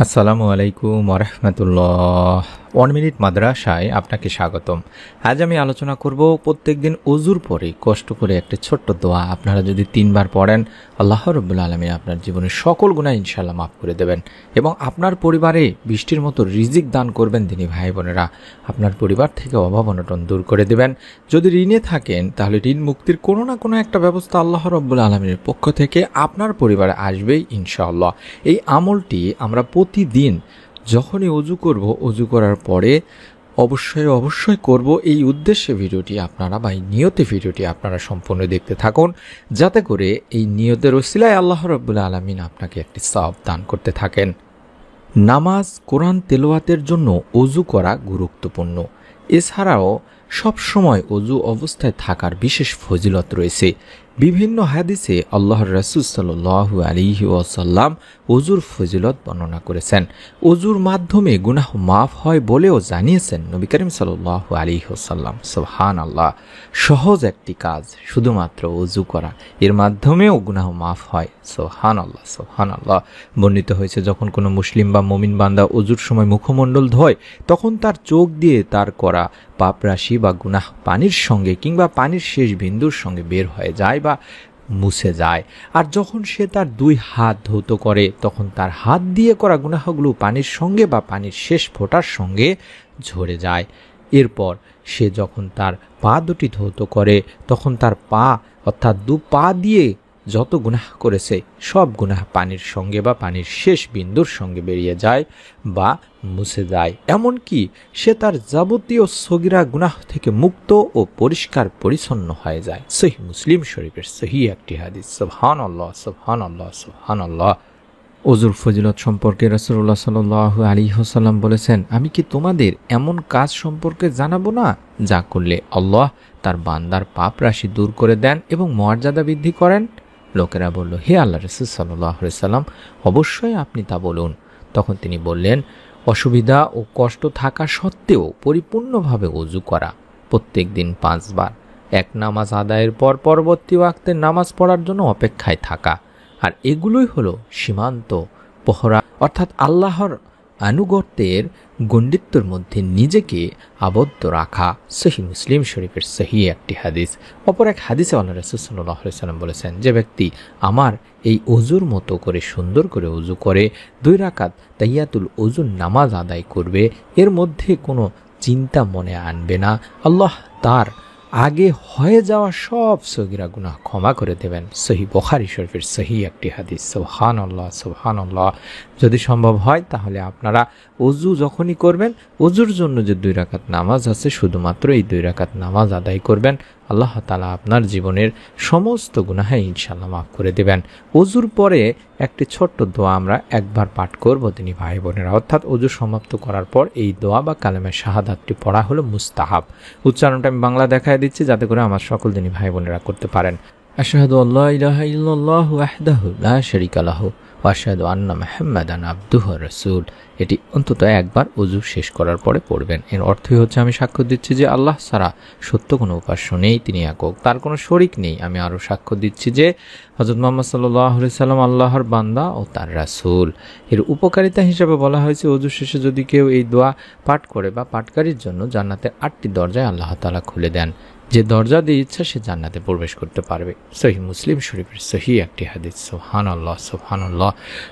আসসালামু আলাইকুম ওরহমতুল্লাহ। 1 মিনিট মাদ্রাসায় আপনাকে স্বাগতম। আজ আমি আলোচনা করব প্রত্যেকদিন অজুর পরে কষ্ট করে একটি ছোট্ট দোয়া আপনারা যদি 3 বার পড়েন, আল্লাহ রাব্বুল আলামিন আপনার জীবনের সকল গুনাহ ইনশাআল্লাহ মাফ করে দেবেন এবং আপনার পরিবারে বৃষ্টির মতো রিজিক দান করবেন। দিনী ভাই বোনেরা, আপনার পরিবার থেকে অভাব অনটন দূর করে দেবেন। যদি ঋণে থাকেন তাহলে ঋণ মুক্তির কোনো না কোনো একটা ব্যবস্থা আল্লাহ রাব্বুল আলামিনের পক্ষ থেকে আপনার পরিবারে আসবেই ইনশাআল্লাহ। এই আমলটি আমরা প্রতিদিন যখনই অজু করব, অজু করার পরে অবশ্যই করব। এই উদ্দেশ্যে ভিডিওটি আপনারা বা এই নিয়তে ভিডিওটি আপনারা সম্পূর্ণ দেখতে থাকুন, যাতে করে এই নিয়তের ওসিলায় আল্লাহ রাব্বুল আলামিন আপনাকে একটি সওয়াব দান করতে থাকেন। নামাজ, কোরআন তেলাওয়াতের জন্য অজু করা গুরুত্বপূর্ণ। এছাড়াও সবসময় অজু অবস্থায় থাকার বিশেষ ফজিলত রয়েছে। বিভিন্ন হাদিসে আল্লাহর রাসূল সাল্লাল্লাহু আলাইহি ওয়াসাল্লাম অজুর ফজিলত বর্ণনা করেছেন। অজুর মাধ্যমে গুনাহ মাফ হয় বলেও জানিয়েছেন নবী করিম সাল্লাল্লাহু আলাইহি ওয়াসাল্লাম। সুবহানাল্লাহ, সহজ একটি কাজ শুধুমাত্র অজু করা, এর মাধ্যমেও গুনাহ মাফ হয়। সুবহানাল্লাহ সুবহানাল্লাহ। বর্ণিত হয়েছে, যখন কোনো মুসলিম বা মুমিন বান্দা অজুর সময় মুখমণ্ডল ধোয়, তখন তার চোখ দিয়ে তার করা পাপ রাশি বা গুনাহ পানির সঙ্গে কিংবা পানির শেষ বিন্দুর সঙ্গে বের হয়ে যায় বা মুছে যায়। আর যখন সে তার 2 হাত ধৌত করে, তখন তার হাত দিয়ে করা গুনাহগুলো পানির সঙ্গে বা পানির শেষ ফোঁটার সঙ্গে ঝরে যায়। এরপর সে যখন তার পা দুটি ধৌত করে, তখন তার পা অর্থাৎ 2 পা দিয়ে যত গুনাহ করেছে সব গুনাহ পানির সঙ্গে বা পানির শেষ বিন্দুর সঙ্গে বেরিয়ে যায় বা মুছে যায়। এমনকি সে তার যাবতীয় সগীরা গুনাহ থেকে মুক্ত ও পরিষ্কার পরিচ্ছন্ন হয়ে যায়। সহিহ মুসলিম শরীফের সহিহ একটি হাদিস। সুবহানাল্লাহ সুবহানাল্লাহ সুবহানাল্লাহ। অজুর ফজিলত সম্পর্কে রাসূলুল্লাহ সাল্লাল্লাহু আলাইহি ওয়াসাল্লাম বলেছেন, আমি কি তোমাদের এমন কাজ সম্পর্কে জানাবো না যা করলে আল্লাহ তার বান্দার পাপ রাশি দূর করে দেন এবং মর্যাদা বৃদ্ধি করেন? লোকেরা বলল, হে আল্লাহ রাসূল সাল্লাল্লাহু আলাইহি ওয়াসাল্লাম, অবশ্যই আপনি তা বলুন। তখন তিনি বললেন, অসুবিধা ও কষ্ট থাকা সত্ত্বেও পরিপূর্ণভাবে অজু করা, প্রত্যেক দিন 5 বার, এক নামাজ আদায়ের পর পরবর্তী ওয়াক্তের নামাজ পড়ার জন্য অপেক্ষায় থাকা। আর এগুলোই হলো সীমান্ত পহরা, অর্থাৎ আল্লাহর আনুগত্যের গণ্ডিত্যের মধ্যে নিজেকে আবদ্ধ রাখা। সহিহ মুসলিম শরীফের সহিহ একটি হাদিস। অপর এক হাদিসে আল্লাহ রাসূল সাল্লাল্লাহু আলাইহি ওয়াসাল্লাম বলেছেন, যে ব্যক্তি আমার এই অজুর মতো করে সুন্দর করে অজু করে 2 রাকাত তাহিয়াতুল ওযুর নামাজ আদায় করবে, এর মধ্যে কোনো চিন্তা মনে আনবে না, আল্লাহ তার আগে হয়ে যাওয়া সব সগীরা গুনাহ ক্ষমা করে দেবেন। সহিহ বুখারী শরীফের সহিহ একটি হাদিস। সুবহানাল্লাহ সুবহানাল্লাহ। যদি সম্ভব হয় তাহলে আপনারা অজু যখনই করবেন, অজুর জন্য যে 2 রাকাত নামাজ আছে, শুধুমাত্র এই 2 রাকাত নামাজ আদায় করবেন। আল্লাহ তাআলা আপনার জীবনের সমস্ত গুনাহ ইনশাআল্লাহ মাফ করে দেবেন। অজুর পরে একটি ছোট্ট দোয়া আমরা একবার পাঠ করব তিনি ভাই বোনেরা, অর্থাৎ অজু সমাপ্ত করার পর এই দোয়া বা কালেমে শাহাদাতটি পড়া হলো মুস্তাহাব। উচ্চারণটা আমি বাংলা দেখায় দিচ্ছি যাতে করে আমার সকল দিনী ভাই বোনেরা করতে পারেন। আশহাদু আল্লা ইলাহা ইল্লাল্লাহু ওয়াহদাহু লা শারীকা লাহু ওয়া আশহাদু আন্না মুহাম্মাদান আবদুহু ওয়া রাসূল। এটি অন্তত একবার অজু শেষ করার পরে পড়বেন। এর অর্থই হচ্ছে, আমি সাক্ষ্য দিচ্ছি যে আল্লাহ ছাড়া সত্য কোনো উপাস্য নেই, তিনি একক, তার কোনো শরীক নেই। আমি আরও সাক্ষ্য দিচ্ছি যে হযরত মুহাম্মদ সাল্লাল্লাহু আলাইহি সাল্লাম আল্লাহর বান্দা ও তার রাসূল। এর উপকারিতা হিসেবে বলা হয়েছে, অজু শেষে যদি কেউ এই দোয়া পাঠ করে বা পাঠকারীর জন্য জান্নাতের 8টি দরজায় আল্লাহ তাআলা খুলে দেন। যে দরজা দিয়ে ইচ্ছা সে জান্নাতে প্রবেশ করতে পারবে। সহিহ মুসলিম শরীফের সহিহ একটি হাদিস। সুবহানাল্লাহ সুবহানাল্লাহ।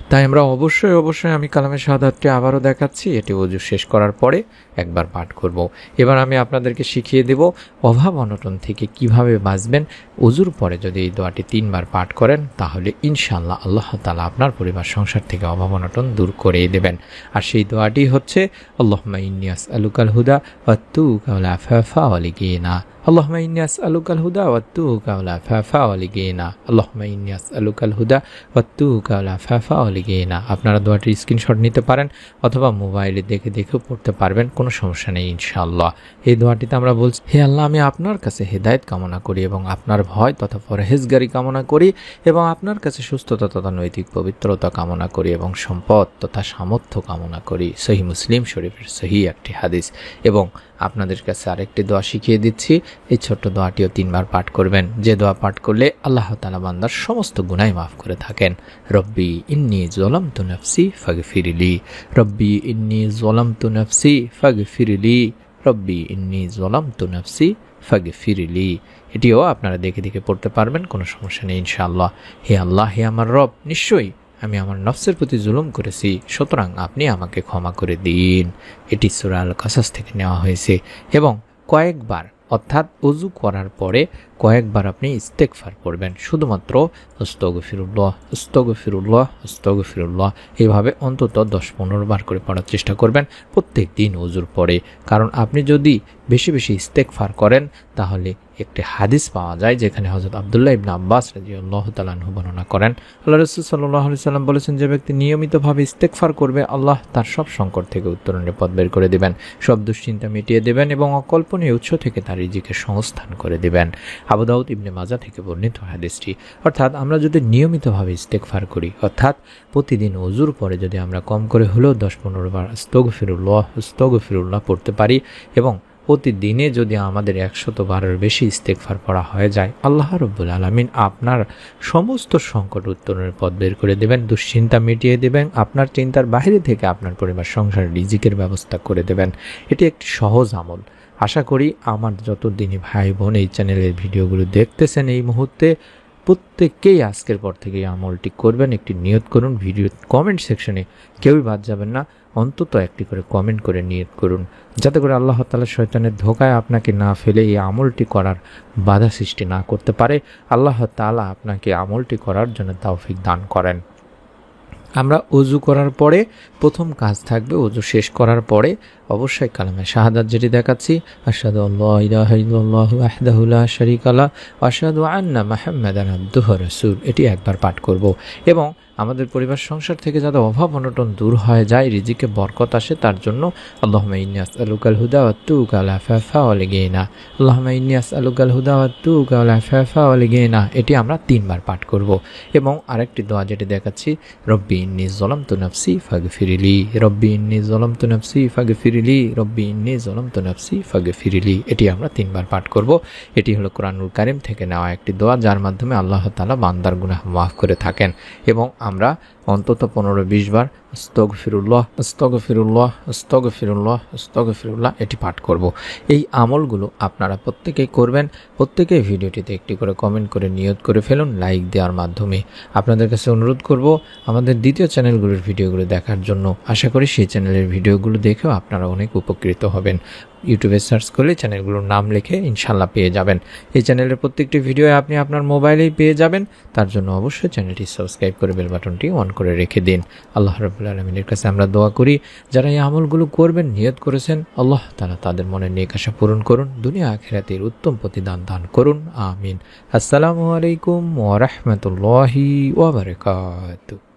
তাই আমরা অবশ্যই আমি কালামে শাহাদাতটি আবারও দেখাচ্ছি। এটি ওযু শেষ করার পরে একবার পাঠ করব। এবার আমি আপনাদেরকে শিখিয়ে দেব অভাব অনটন থেকে কিভাবে বাঁচবেন। ওযুর পরে যদি এই দোয়াটি 3 বার পাঠ করেন তাহলে ইনশাআল্লাহ আল্লাহ তাআলা আপনার পরিবার সংসার থেকে অভাব অনটন দূর করে দেবেন। আর সেই দোয়াটি হচ্ছে, আল্লাহুম্মা ইন্নী আসআলুকাল হুদা ওয়াত তুকা ওয়াল আফাফা ওয়াল গিনা। আল্লাহুম্মা ইন্নী আসআলুকাল হুদা ওয়াত তুকা ওয়াল আফাফা ওয়াল গিনা। আল্লাহুম্মা ইন্নী আসআলুকাল হুদা ওয়াত তুকা ওয়াল আফাফা ওয়াল গিনা। আপনারা দোয়াটির স্ক্রিনশট নিতে পারেন অথবা মোবাইলে দেখেও পড়তে পারবেন, কোনো সমস্যা নেই ইনশাআল্লাহ। এই দোয়াটিতে আমরা বলছি, হে আল্লাহ, আমি আপনার কাছে হেদায়েত কামনা করি এবং আপনার ভয় তথা পরহেজগারি কামনা করি এবং আপনার কাছে সুস্থতা তথা নৈতিক পবিত্রতা কামনা করি এবং সম্পদ তথা সামর্থ্য কামনা করি। সহিহ মুসলিম শরীফের সহিহ একটি হাদিস। এবং আপনাদের কাছে আরেকটি দোয়া শিখিয়ে দিচ্ছি। এই ছোট্ট দোয়াটিও 3 বার পাঠ করবেন, যে দোয়া পাঠ করলে আল্লাহ তাআলা বান্দার সমস্ত গুনাহ মাফ করে থাকেন। রব্বি ইন্নী যালামতু নাফসি ফাগফিরলি, রব্বি ইন্নী যালামতু নাফসি ফাগফিরলি, রব্বি ইন্নী যালামতু নাফসি ফাগফিরলি। এটিও আপনারা দেখে দেখে পড়তে পারবেন, কোনো সমস্যা নেই ইনশাআল্লাহ। হে আল্লাহ, হে আমার রব, নিশ্চয়ই আমি আমার নফসের প্রতি জুলুম করেছি, সুতরাং আপনি আমাকে ক্ষমা করে দিন। এটি সূরা আল কাসাস থেকে নেওয়া হয়েছে এবং কয়েকবার, অর্থাৎ ওযু করার পরে কয়েকবার আপনি ইস্তেগফার পড়বেন, শুধুমাত্র আস্তাগফিরুল্লাহ আস্তাগফিরুল্লাহ আস্তাগফিরুল্লাহ, এইভাবে অন্তত 10-15 বার করে পড়ার চেষ্টা করবেন প্রত্যেক দিন ওযুর পরে। কারণ আপনি যদি বেশি বেশি ইস্তেগফার করেন তাহলে একটি হাদিস পাওয়া যায় যেখানে হযরত আব্দুল্লাহ ইবনে আব্বাস রাদিয়াল্লাহু তাআলা আনহু বর্ণনা করেন, আল্লাহ রাসূল সাল্লাল্লাহু আলাইহি সাল্লাম বলেছেন, যে ব্যক্তি নিয়মিতভাবে ইস্তেগফার করবে আল্লাহ তার সব সংকট থেকে উত্তরণের পথ বের করে দিবেন, সব দুশ্চিন্তা মিটিয়ে দেবেন এবং অকল্পনীয় উৎস থেকে তার রিজিকের সংস্থান করে দিবেন। আবু দাউদ ইবনে মাজাহ থেকে বর্ণিত হাদিসটি। অর্থাৎ আমরা যদি নিয়মিতভাবে ইস্তেগফার করি, অর্থাৎ প্রতিদিন ওযুর পরে যদি আমরা কম করে হলেও 10-15 বার আস্তাগফিরুল্লাহ আস্তাগফিরুল্লাহ পড়তে পারি এবং প্রতিদিনে যদি আমাদের 100 বারের বেশি ইস্তেগফার পড়া হয়ে যায়, আল্লাহ রাব্বুল আলামিন আপনার সমস্ত সংকট উত্তরণের পথ বের করে দেবেন, দুশ্চিন্তা মিটিয়ে দেবেন, আপনার চিন্তার বাইরে থেকে আপনার পরিবার সংসারের রিজিকের ব্যবস্থা করে দেবেন। এটি একটি সহজ আমল। আশা করি আমার যত দিনই ভাই বোন এই চ্যানেলের ভিডিওগুলো দেখতেছেন এই মুহূর্তে, প্রত্যেককেই আজকের পর থেকে এই আমলটি করবেন। একটি নিয়ত করুন, ভিডিও কমেন্ট সেকশনে কেউই বাদ যাবেন না, অন্তত একটি করে কমেন্ট করে নিয়ত করুন, যাতে করে আল্লাহ তাআলা শয়তানের ধোকায় আপনাকে না ফেলে এই আমলটি করার বাধা সৃষ্টি না করতে পারে। আল্লাহ তাআলা আপনাকে আমলটি করার জন্য তৌফিক দান করেন। আমরা ওযু করার পরে প্রথম কাজ থাকবে, ওযু শেষ করার পরে অবশ্যই কালেমা শাহাদাত যেটি দেখাচ্ছি, আশহাদু আল্লা ইলাহা ইল্লাল্লাহু ওয়াহদাহু লা শারীকা লাহু ওয়া আশহাদু আন্না মুহাম্মাদান আবদুহু ওয়া রাসূলুহু, এটি একবার পাঠ করব এবং আমাদের পরিবার সংসার থেকে যাতে অভাব অনটন দূর হয়ে যায়, রিজিকে বরকত আসে, তার জন্য আল্লাহুম্মা ইন্নী আসআলুকাল হুদা ওয়াত তুকা ওয়াল আফাফা ওয়াল গিনা, আল্লাহুম্মা ইন্নী আসআলুকাল হুদা ওয়াত তুকা ওয়াল আফাফা ওয়াল গিনা, এটি আমরা 3 বার পাঠ করব। এবং আরেকটি দোয়া যেটি দেখাচ্ছি, রব্বি ইন্নী যালামতু নাফসি ফাগফিরলি, রব্বি ইন্নী যালামতু নাফসি ফাগফিরলি, রব্বি ইন্নী যালামতু নাফসি ফাগফিরলি, এটি আমরা 3 বার পাঠ করব। এটি হলো কোরআনুল কারীম থেকে নেওয়া একটি দোয়া, যার মাধ্যমে আল্লাহ তাআলা বান্দার গুনাহ মাফ করে থাকেন এবং আমরা অন্তত 15-20 বার আস্তাগফিরুল্লাহ আস্তাগফিরুল্লাহ আস্তাগফিরুল্লাহ আস্তাগফিরুল্লাহ এটি পাঠ করব। এই আমলগুলো আপনারা প্রত্যেকেই করবেন। প্রত্যেকেই ভিডিওটিতে একটি করে কমেন্ট করে নিয়ত করে ফেলুন লাইক দেওয়ার মাধ্যমে। আপনাদের কাছে অনুরোধ করব আমাদের দ্বিতীয় চ্যানেলগুলোর ভিডিওগুলো দেখার জন্য। আশা করি সেই চ্যানেলের ভিডিওগুলো দেখেও আপনারা অনেক উপকৃত হবেন। ইউটিউবে সার্চ করলে চ্যানেলগুলোর নাম লিখে ইনশাল্লাহ পেয়ে যাবেন। এই চ্যানেলের প্রত্যেকটি ভিডিও আপনি আপনার মোবাইলেই পেয়ে যাবেন। তার জন্য অবশ্যই চ্যানেলটি সাবস্ক্রাইব করে বেল বাটনটি অন করে রেখে দিন। আল্লাহ রাব্বুল আলামিনের কাছে আমরা দোয়া করি, যারা এই আমলগুলো করবেন, নিয়ত করেছেন, আল্লাহ তাআলা তাদের মনের নেক আশা পূরণ করুন, দুনিয়া আখিরাতের উত্তম প্রতিদান দান করুন। আমিন। আসসালামু আলাইকুম ওয়া রাহমাতুল্লাহি ওয়া বারাকাতুহু।